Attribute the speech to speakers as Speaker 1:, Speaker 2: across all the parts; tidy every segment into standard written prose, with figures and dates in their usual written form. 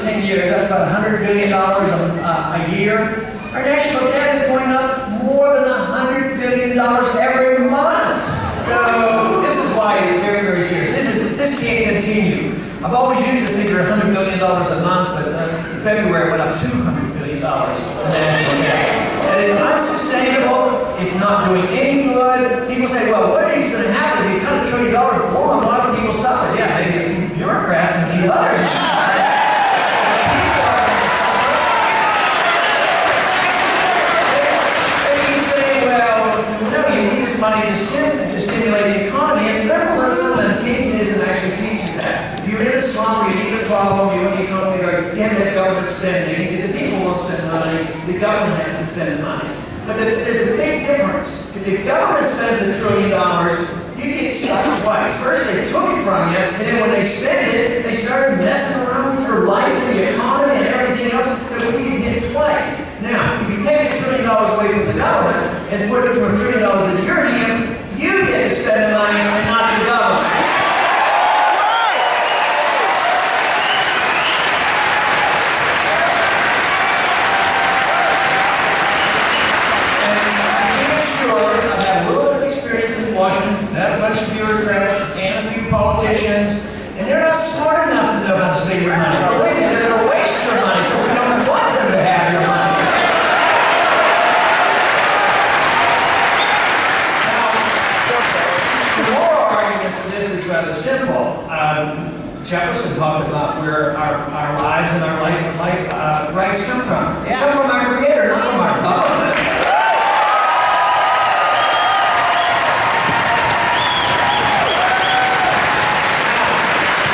Speaker 1: 10 years, that's about $100 billion a year. Our national debt is going up more than $100 billion every month. So this is why it's very, very serious. This can't continue. I've always used the figure $100 billion a month, but in February it went up $200 billion in national debt. That is unsustainable. It's not doing any good. People say, well, what is going to happen if you cut $1 trillion? Well, a lot of people suffer. Yeah, maybe a few bureaucrats and a few others. Money to stimulate the economy, and liberalism and Keynesianism actually teaches that. If you're in a slump, you need a problem, you want the economy to go, you have to have government spending. If the people won't spend money, the government has to spend money. But there's a big difference. If the government spends $1 trillion, you get stuck twice. First, they took it from you, and then when they spend it, they started messing around with your life and the economy and everything else, so you can get it twice. Now, if you take $1 trillion away from the government and put it to $1 trillion into your hands, you get to spend the money and not the government. And I'm sure I've had a little bit of experience in Washington, met a bunch of bureaucrats and a few politicians, and they're not smart enough to know how to spend your money. Believe me, they're going to waste your money, so we don't want them to have your money. Rather simple. Jefferson talked about where our lives and our rights come from. They come from our Creator, not from our government.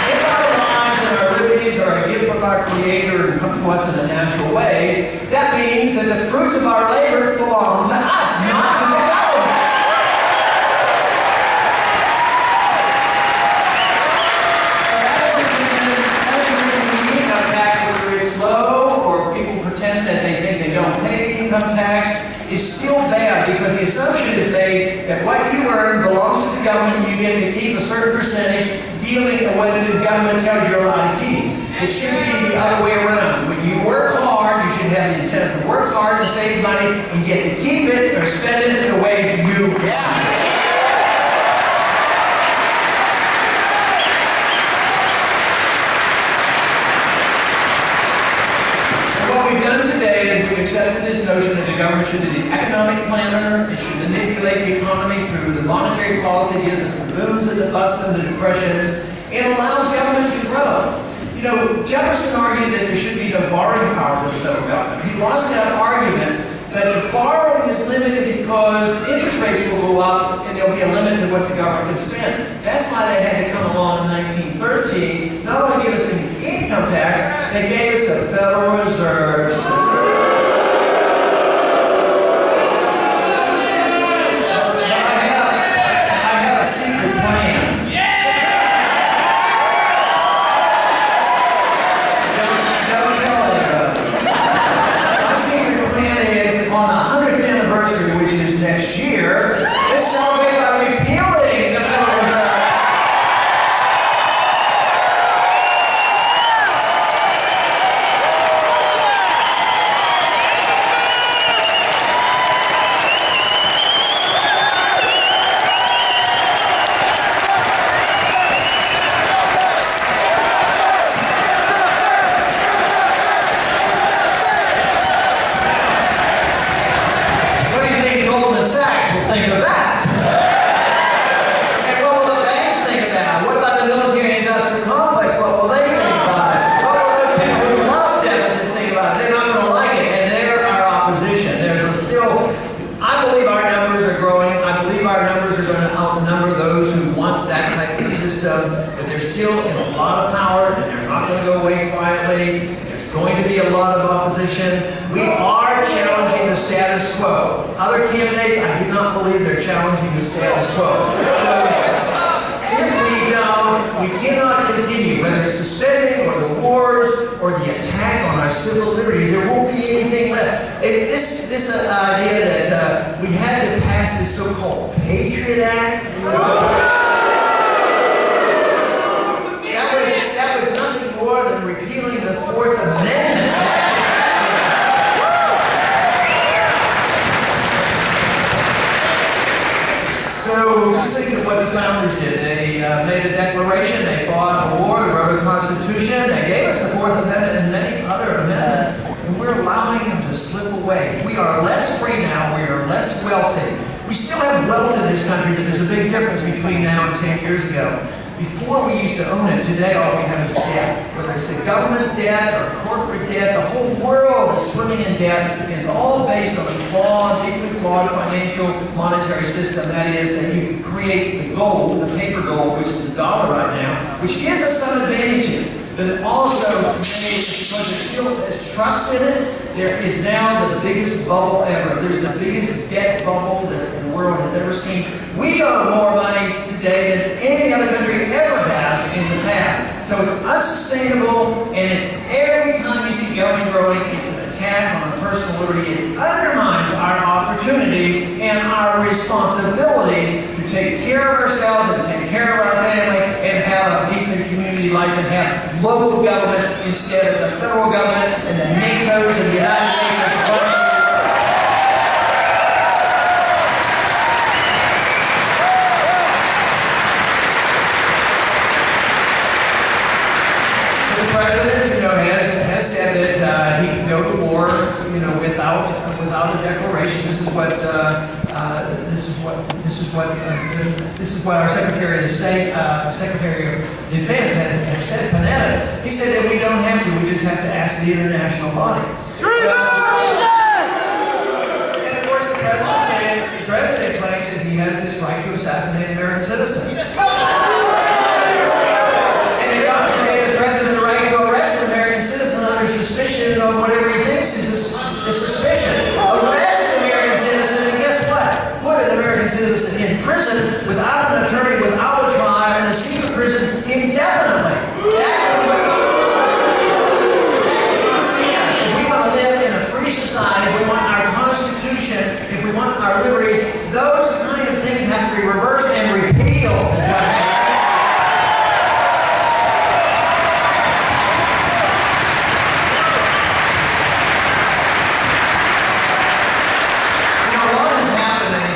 Speaker 1: If our lives and our liberties are a gift from our Creator and come to us in a natural way, that means that the fruits of our labor belong to us, not to the government. That they think they don't pay income tax is still bad, because the assumption is made that what you earn belongs to the government. You get to keep a certain percentage, dealing with what the government tells you you're allowed to keep. It should be the other way around. When you work hard, you should have the intent to work hard and save money and get to keep it or spend it the way you want. Accepted this notion that the government should be the economic planner. It should manipulate the economy through the monetary policy, gives us the booms and the busts and the depressions, and allows government to grow. You know, Jefferson argued that there should be no borrowing power to the federal government. He lost that argument, but the borrowing is limited because interest rates will go up and there'll be a limit to what the government can spend. That's why they had to come along in 1913, not only give us an income tax, they gave us the Federal Reserve System. Next year, let's celebrate by repealing the Federal Reserve. Think of that. And what will the banks think of that? What about the military-industrial complex? What will they think about it? What will those people who love deficit think about it? They're not going to like it, and they're our opposition. I believe our numbers are growing. I believe our numbers are going to outnumber those who want that type of system, but they're still in a lot of power, and they're not going to go away quietly. There's going to be a lot of opposition. We are challenging the status quo. Other candidates, I do not believe they're challenging the status quo. So if we don't, we cannot continue, whether it's the spending or the wars or the attack on our civil liberties. There won't be anything left. This idea that we had to pass this so-called Patriot Act, that was nothing more than repealing the 4th Constitution. They gave us the Fourth Amendment and many other amendments, and we're allowing them to slip away. We are less free now. We are less wealthy. We still have wealth in this country, but there's a big difference between now and 10 years ago. Before we used to own it, today all we have is debt. Whether it's the government debt or corporate debt, the whole world is swimming in debt. It's all based on a flawed, deeply flawed financial monetary system. That is, that you create the gold, the paper gold, which is the dollar right now, which gives us some advantages. But it also, because there still is trust in it, there is now the biggest bubble ever. There's the biggest debt bubble that the world has ever seen. We owe more money today than any other country ever has in the past. So it's unsustainable, and it's every time you see government growing, it's an attack on our personal liberty. It undermines our opportunities and our responsibilities to take care of ourselves and take care of our family and have a decent community life and have local government instead of the federal government and the NATO's and the United Nations. The president, has said that he can go to war, without a declaration. This is what our Secretary of the State, Secretary of Defense has said. Panetta. He said that we don't have to. We just have to ask the international body. And of course, the president claims that he has this right to assassinate American citizens. Suspicion of whatever he thinks is a suspicion. Arrest an American citizen, and guess what? Put an American citizen in prison without an attorney, without a trial, in a secret prison indefinitely. That cannot stand. If we want to live in a free society, if we want our Constitution, if we want our liberties, those kind of things have to be reversed and repealed.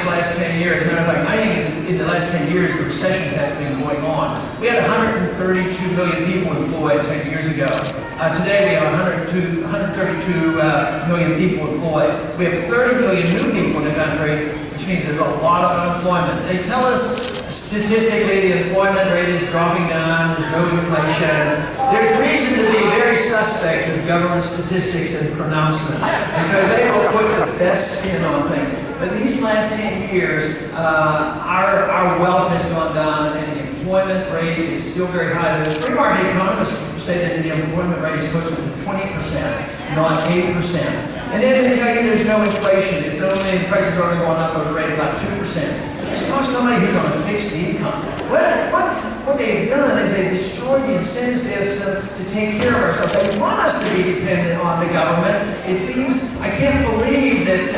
Speaker 1: Last 10 years. Matter of fact, I think in the last 10 years, the recession has been going on. We had 132 million people employed 10 years ago. Today, we have 132 million people employed. We have 30 million new people in the country, which means there's a lot of unemployment. They tell us statistically the employment rate is dropping down, there's no inflation. There's reason to be very suspect of government statistics and pronouncement because they will put the best spin on things. But these last 10 years, our wealth has gone down and the employment rate is still very high. The free market economists say that the employment rate is closer to 20%, not 8%. And then they tell you there's no inflation. It's only, the prices are only going up at a rate of about 2%. Just talk to somebody who's on a fixed income. What they've done is they've destroyed the incentive system to take care of ourselves. They want us to be dependent on the government. It seems, I can't believe that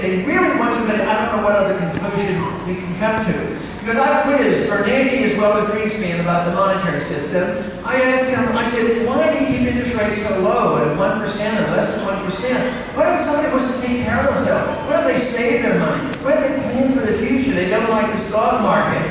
Speaker 1: they really want to, but I don't know what other conclusion we can come to. Because I quizzed Bernanke as well as Greenspan about the monetary system. I asked him, I said, why do you keep interest rates so low at 1% or less than 1%? What if somebody wants to take care of themselves? What if they save their money? What if they plan for the future? They don't like the stock market.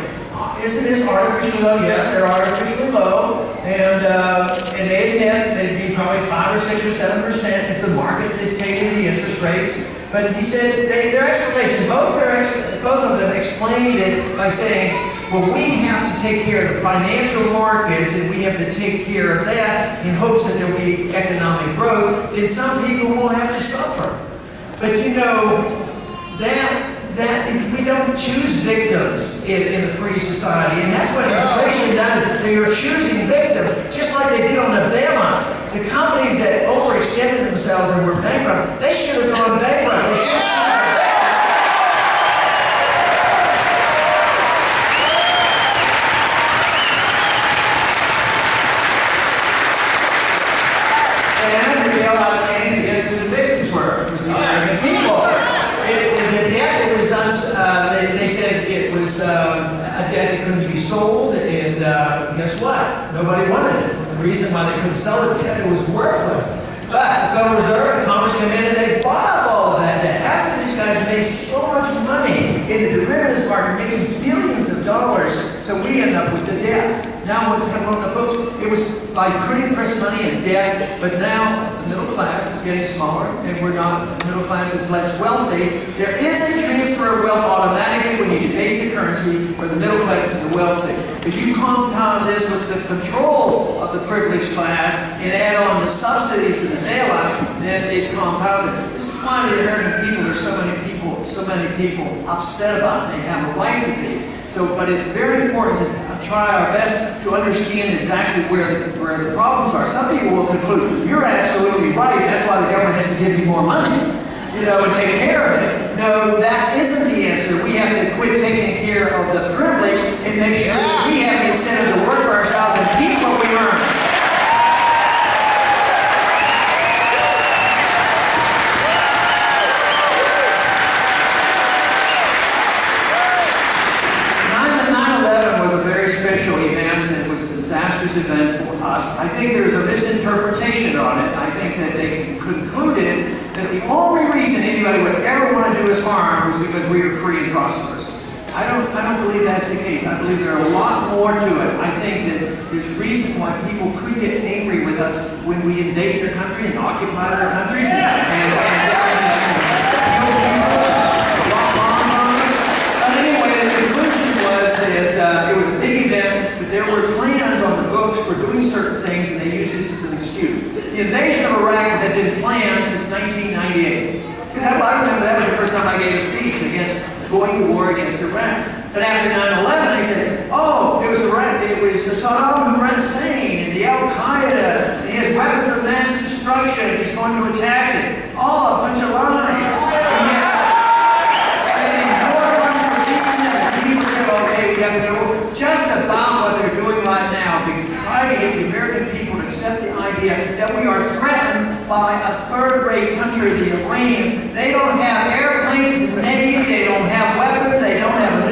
Speaker 1: Isn't this artificially low? Yeah, they're artificially low. And they admit they'd be probably 5 or 6 or 7% if the market dictated the interest rates. But he said their explanation, both of them explained it by saying, well, we have to take care of the financial markets and we have to take care of that in hopes that there will be economic growth, and some people will have to suffer. But that we don't choose victims in a free society, and that's what inflation does. They are choosing victims, just like they did on the bailouts. The companies that overextended themselves and were bankrupt, they should have gone bankrupt. They should have. And the bailouts came, and guess who the victims were? It was the American people. The debt they said it was a debt that couldn't be sold, and guess what? Nobody wanted it. The reason why they couldn't sell it, it was worthless. But the Federal Reserve and Congress came in and they bought up all of that debt. After these guys made so much money in the derivatives market, making billions of dollars So we end up with the debt. Now what's happening on the books? It was by printing press money and debt, but now the middle class is getting smaller, and we're not, the middle class is less wealthy. There is a transfer of wealth automatically when you get basic currency for the middle class and the wealthy. If you compound this with the control of the privileged class and add on the subsidies and the bailouts, then it compounds it. This is why the American people, there's so many people upset about it. They have a right to be. So, but it's very important to try our best to understand exactly where the problems are. Some people will conclude, you're absolutely right, that's why the government has to give you more money, and take care of it. No, that isn't the answer. We have to quit taking care of the privilege and make sure that we have the incentive to work for ourselves and keep what we earn. Special event, and it was a disastrous event for us. I think there's a misinterpretation on it. I think that they concluded that the only reason anybody would ever want to do us harm was because we were free and prosperous. I don't believe that's the case. I believe there are a lot more to it. I think that there's reason why people could get angry with us when we invade their country and occupy their countries and kill people. But anyway, the conclusion was that it was a big event, but there were plans on the books for doing certain things, and they used this as an excuse. The invasion of Iraq had been planned since 1998. Because I remember that was the first time I gave a speech against going to war against Iraq. But after 9/11, they said, oh, it was Iraq, it was Saddam Hussein and the Al-Qaeda, and he has weapons of mass destruction, he's going to attack us. Oh, a bunch of lies. And yet, okay, we have to know just about what they're doing right now. We try to get the American people to accept the idea that we are threatened by a third-rate country, the Iranians. They don't have airplanes and navy, they don't have weapons, they don't have